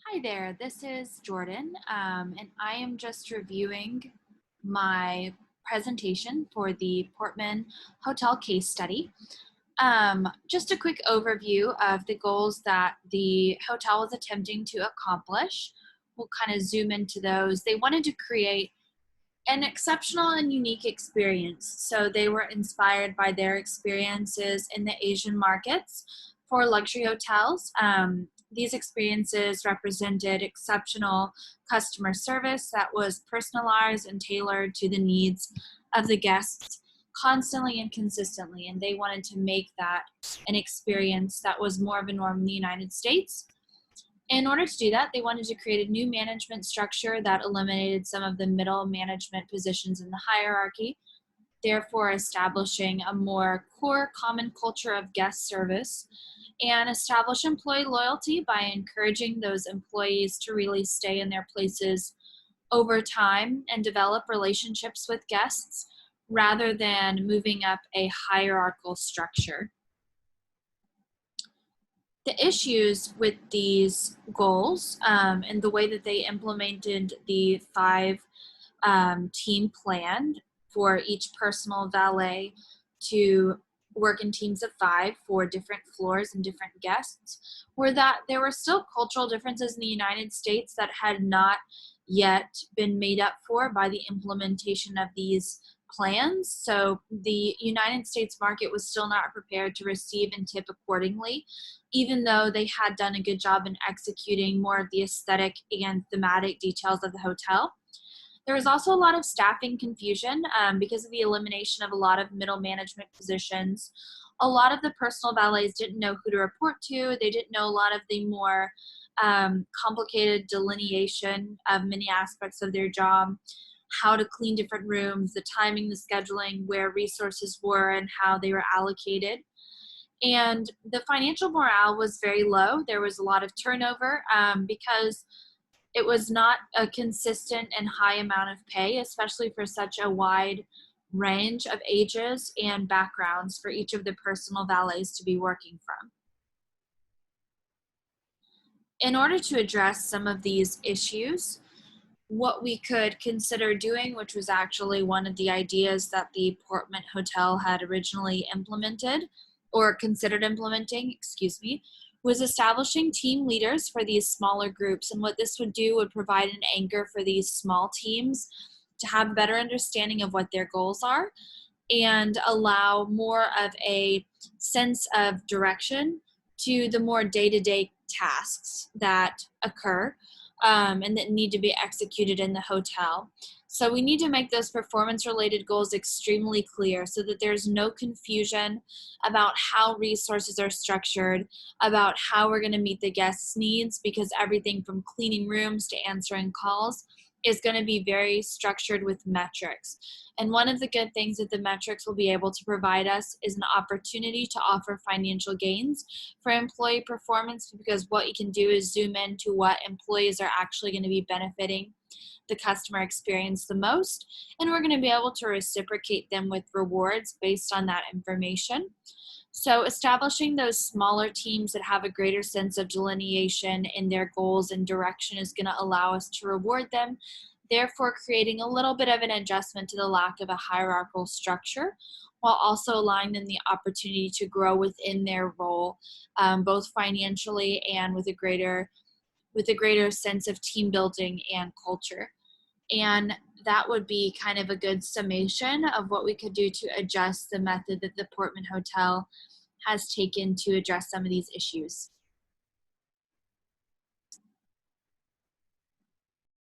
Hi there, this is Jordan, and I am just reviewing my presentation for the Portman Hotel case study. Just a quick overview of the goals that the hotel was attempting to accomplish. We'll kind of zoom into those. They wanted to create an exceptional and unique experience. So they were inspired by their experiences in the Asian markets for luxury hotels. These experiences represented exceptional customer service that was personalized and tailored to the needs of the guests constantly and consistently. And they wanted to make that an experience that was more of a norm in the United States. In order to do that, they wanted to create a new management structure that eliminated some of the middle management positions in the hierarchy, therefore establishing a more core common culture of guest service, and establish employee loyalty by encouraging those employees to really stay in their places over time and develop relationships with guests rather than moving up a hierarchical structure. The issues with these goals and the way that they implemented the five team plan for each personal valet to work in teams of five for different floors and different guests were that there were still cultural differences in the United States that had not yet been made up for by the implementation of these plans. So the United States market was still not prepared to receive and tip accordingly, even though they had done a good job in executing more of the aesthetic and thematic details of the hotel. There was also a lot of staffing confusion because of the elimination of a lot of middle management positions. A lot of the personal valets didn't know who to report to. They didn't know a lot of the more complicated delineation of many aspects of their job, how to clean different rooms, the timing, the scheduling, where resources were, and how they were allocated. And the financial morale was very low. There was a lot of turnover because it was not a consistent and high amount of pay, especially for such a wide range of ages and backgrounds for each of the personal valets to be working from. In order to address some of these issues, what we could consider doing, which was actually one of the ideas that the Portman Hotel had originally implemented or considered implementing, was establishing team leaders for these smaller groups. And what this would do would provide an anchor for these small teams to have a better understanding of what their goals are and allow more of a sense of direction to the more day-to-day tasks that occur and that need to be executed in the hotel. So we need to make those performance-related goals extremely clear so that there's no confusion about how resources are structured, about how we're going to meet the guests' needs, because everything from cleaning rooms to answering calls is going to be very structured with metrics. And one of the good things that the metrics will be able to provide us is an opportunity to offer financial gains for employee performance, because what you can do is zoom into what employees are actually going to be benefiting the customer experience the most, and we're going to be able to reciprocate them with rewards based on that information. So establishing those smaller teams that have a greater sense of delineation in their goals and direction is going to allow us to reward them, therefore creating a little bit of an adjustment to the lack of a hierarchical structure, while also allowing them the opportunity to grow within their role, both financially and with a greater sense of team building and culture. And that would be kind of a good summation of what we could do to adjust the method that the Portman Hotel has taken to address some of these issues.